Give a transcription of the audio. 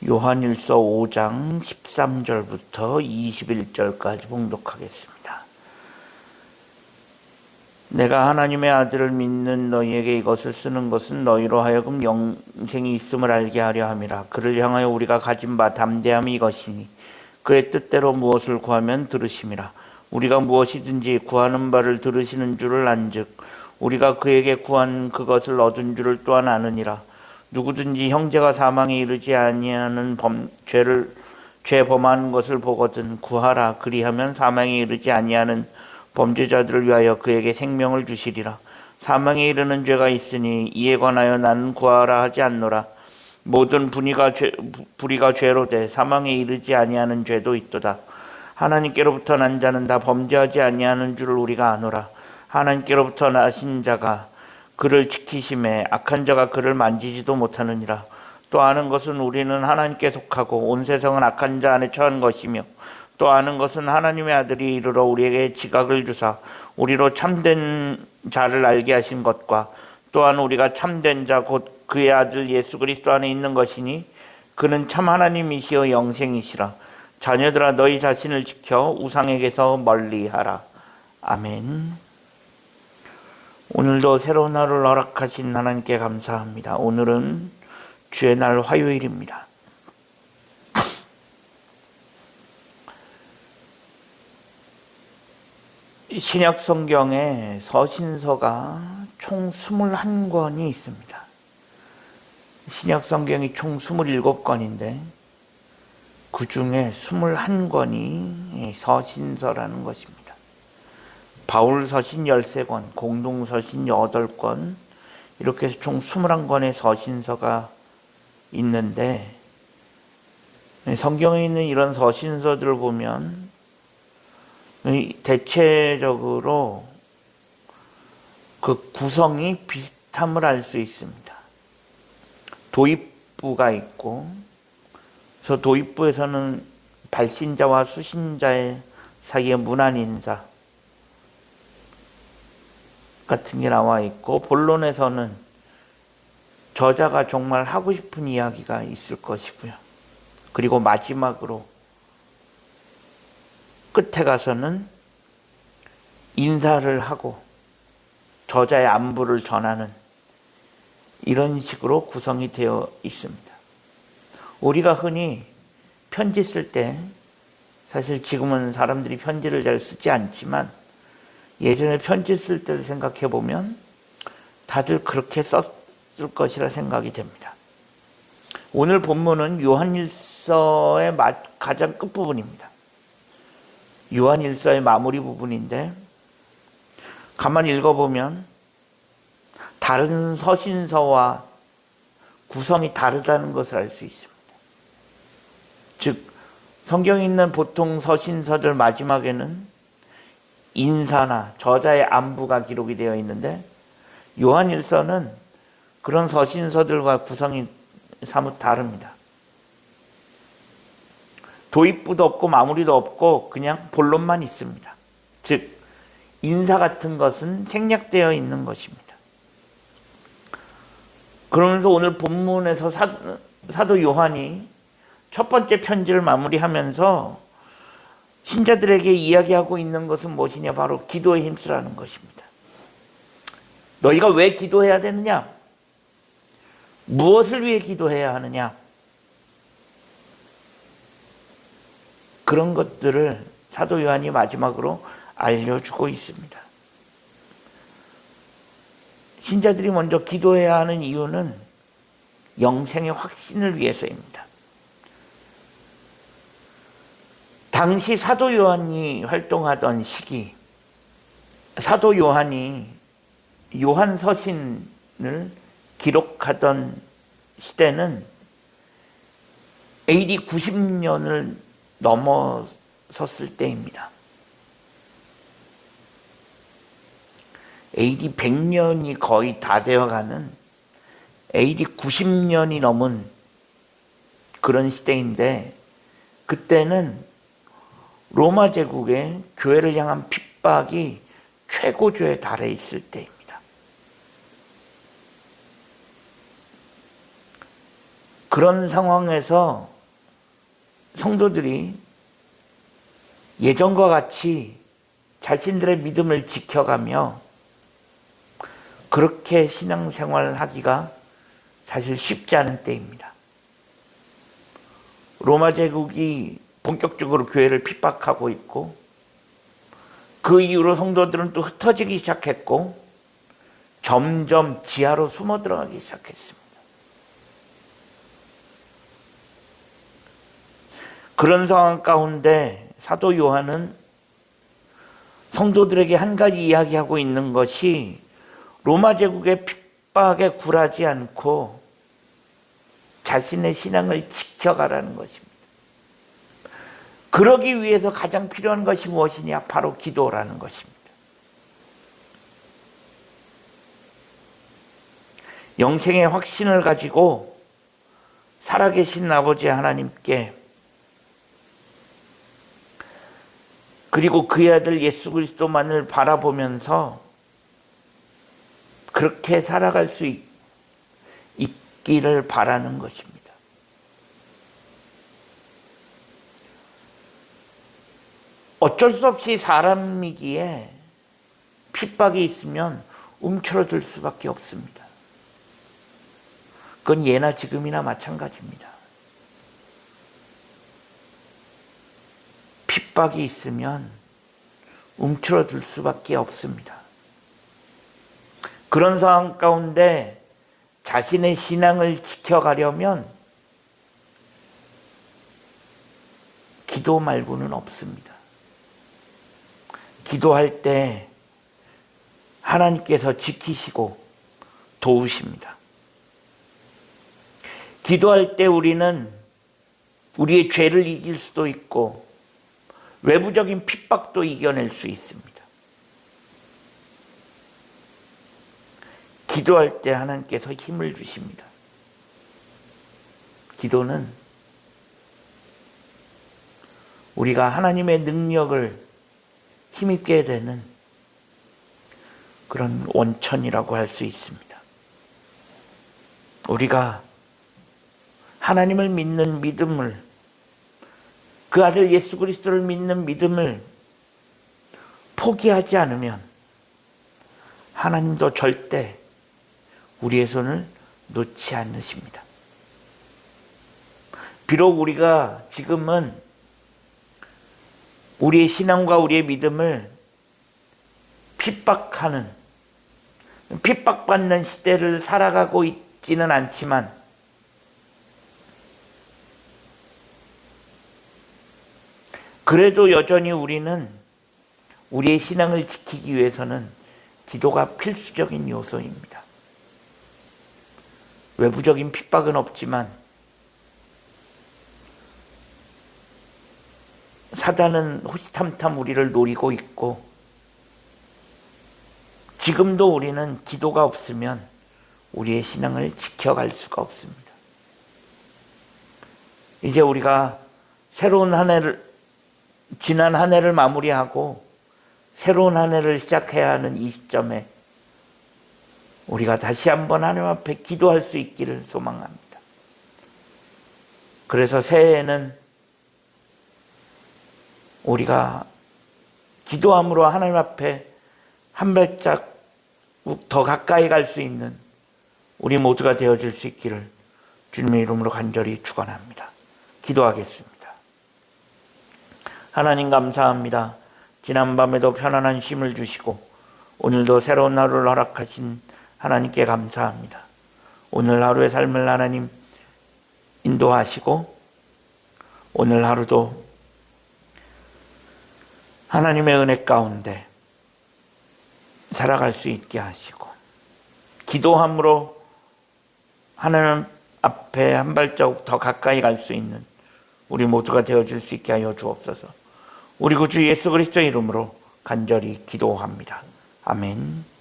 요한일서 5장 13절부터 21절까지 봉독하겠습니다. 내가 하나님의 아들을 믿는 너희에게 이것을 쓰는 것은 너희로 하여금 영생이 있음을 알게 하려 함이라. 그를 향하여 우리가 가진 바 담대함이 이것이니 그의 뜻대로 무엇을 구하면 들으심이라. 우리가 무엇이든지 구하는 바를 들으시는 줄을 안즉 우리가 그에게 구한 그것을 얻은 줄을 또한 아느니라. 누구든지 형제가 사망에 이르지 아니하는 죄 범하는 것을 보거든 구하라. 그리하면 사망에 이르지 아니하는 범죄자들을 위하여 그에게 생명을 주시리라. 사망에 이르는 죄가 있으니 이에 관하여 나는 구하라 하지 않노라. 모든 불의가 죄로 돼 사망에 이르지 아니하는 죄도 있도다. 하나님께로부터 난 자는 다 범죄하지 아니하는 줄을 우리가 아노라. 하나님께로부터 나신 자가 그를 지키심에 악한 자가 그를 만지지도 못하느니라. 또 아는 것은 우리는 하나님께 속하고 온 세상은 악한 자 안에 처한 것이며 또 아는 것은 하나님의 아들이 이르러 우리에게 지각을 주사 우리로 참된 자를 알게 하신 것과 또한 우리가 참된 자 곧 그의 아들 예수 그리스도 안에 있는 것이니 그는 참 하나님이시여 영생이시라. 자녀들아 너희 자신을 지켜 우상에게서 멀리하라. 아멘. 오늘도 새로운 하루를 허락하신 하나님께 감사합니다. 오늘은 주의 날 화요일입니다. 신약 성경에 서신서가 총 21권이 있습니다. 신약 성경이 총 27권인데 그 중에 21권이 서신서라는 것입니다. 바울 서신 13권, 공동 서신 8권, 이렇게 해서 총 21권의 서신서가 있는데 성경에 있는 이런 서신서들을 보면 대체적으로 그 구성이 비슷함을 알 수 있습니다. 도입부가 있고, 그래서 도입부에서는 발신자와 수신자의 사이의 문안 인사 같은 게 나와 있고, 본론에서는 저자가 정말 하고 싶은 이야기가 있을 것이고요. 그리고 마지막으로 끝에 가서는 인사를 하고 저자의 안부를 전하는 이런 식으로 구성이 되어 있습니다. 우리가 흔히 편지 쓸 때, 사실 지금은 사람들이 편지를 잘 쓰지 않지만 예전에 편지 쓸 때를 생각해 보면 다들 그렇게 썼을 것이라 생각이 됩니다. 오늘 본문은 요한일서의 가장 끝부분입니다. 요한일서의 마무리 부분인데 가만히 읽어보면 다른 서신서와 구성이 다르다는 것을 알 수 있습니다. 즉 성경에 있는 보통 서신서들 마지막에는 인사나 저자의 안부가 기록이 되어 있는데 요한일서는 그런 서신서들과 구성이 사뭇 다릅니다. 도입부도 없고 마무리도 없고 그냥 본론만 있습니다. 즉 인사 같은 것은 생략되어 있는 것입니다. 그러면서 오늘 본문에서 사도 요한이 첫 번째 편지를 마무리하면서 신자들에게 이야기하고 있는 것은 무엇이냐? 바로 기도에 힘쓰라는 것입니다. 너희가 왜 기도해야 되느냐? 무엇을 위해 기도해야 하느냐? 그런 것들을 사도 요한이 마지막으로 알려주고 있습니다. 신자들이 먼저 기도해야 하는 이유는 영생의 확신을 위해서입니다. 당시 사도 요한이 활동하던 시기, 사도 요한이 요한 서신을 기록하던 시대는 AD 90년을 넘어섰을 때입니다. AD 100년이 거의 다 되어가는 AD 90년이 넘은 그런 시대인데 그때는 로마 제국의 교회를 향한 핍박이 최고조에 달해 있을 때입니다. 그런 상황에서 성도들이 예전과 같이 자신들의 믿음을 지켜가며 그렇게 신앙생활을 하기가 사실 쉽지 않은 때입니다. 로마 제국이 본격적으로 교회를 핍박하고 있고, 그 이후로 성도들은 또 흩어지기 시작했고 점점 지하로 숨어 들어가기 시작했습니다. 그런 상황 가운데 사도 요한은 성도들에게 한 가지 이야기하고 있는 것이 로마 제국의 핍박에 굴하지 않고 자신의 신앙을 지켜가라는 것입니다. 그러기 위해서 가장 필요한 것이 무엇이냐? 바로 기도라는 것입니다. 영생의 확신을 가지고 살아계신 아버지 하나님께, 그리고 그의 아들 예수 그리스도만을 바라보면서 그렇게 살아갈 수 있기를 바라는 것입니다. 어쩔 수 없이 사람이기에 핍박이 있으면 움츠러들 수밖에 없습니다. 그건 예나 지금이나 마찬가지입니다. 핍박이 있으면 움츠러들 수밖에 없습니다. 그런 상황 가운데 자신의 신앙을 지켜가려면 기도 말고는 없습니다. 기도할 때 하나님께서 지키시고 도우십니다. 기도할 때 우리는 우리의 죄를 이길 수도 있고 외부적인 핍박도 이겨낼 수 있습니다. 기도할 때 하나님께서 힘을 주십니다. 기도는 우리가 하나님의 능력을 힘입게 되는 그런 원천이라고 할 수 있습니다. 우리가 하나님을 믿는 믿음을, 그 아들 예수 그리스도를 믿는 믿음을 포기하지 않으면 하나님도 절대 우리의 손을 놓지 않으십니다. 비록 우리가 지금은 우리의 신앙과 우리의 믿음을 핍박받는 시대를 살아가고 있지는 않지만 그래도 여전히 우리는 우리의 신앙을 지키기 위해서는 기도가 필수적인 요소입니다. 외부적인 핍박은 없지만 사단은 호시탐탐 우리를 노리고 있고, 지금도 우리는 기도가 없으면 우리의 신앙을 지켜갈 수가 없습니다. 이제 우리가 새로운 한 해를, 지난 한 해를 마무리하고 새로운 한 해를 시작해야 하는 이 시점에 우리가 다시 한번 하나님 앞에 기도할 수 있기를 소망합니다. 그래서 새해에는 우리가 기도함으로 하나님 앞에 한 발자국 더 가까이 갈 수 있는 우리 모두가 되어질 수 있기를 주님의 이름으로 간절히 축원합니다. 기도하겠습니다. 하나님 감사합니다. 지난밤에도 편안한 쉼을 주시고 오늘도 새로운 하루를 허락하신 하나님께 감사합니다. 오늘 하루의 삶을 하나님 인도하시고 오늘 하루도 하나님의 은혜 가운데 살아갈 수 있게 하시고 기도함으로 하나님 앞에 한 발자국 더 가까이 갈 수 있는 우리 모두가 되어줄 수 있게 하여 주옵소서. 우리 구주 예수 그리스도의 이름으로 간절히 기도합니다. 아멘.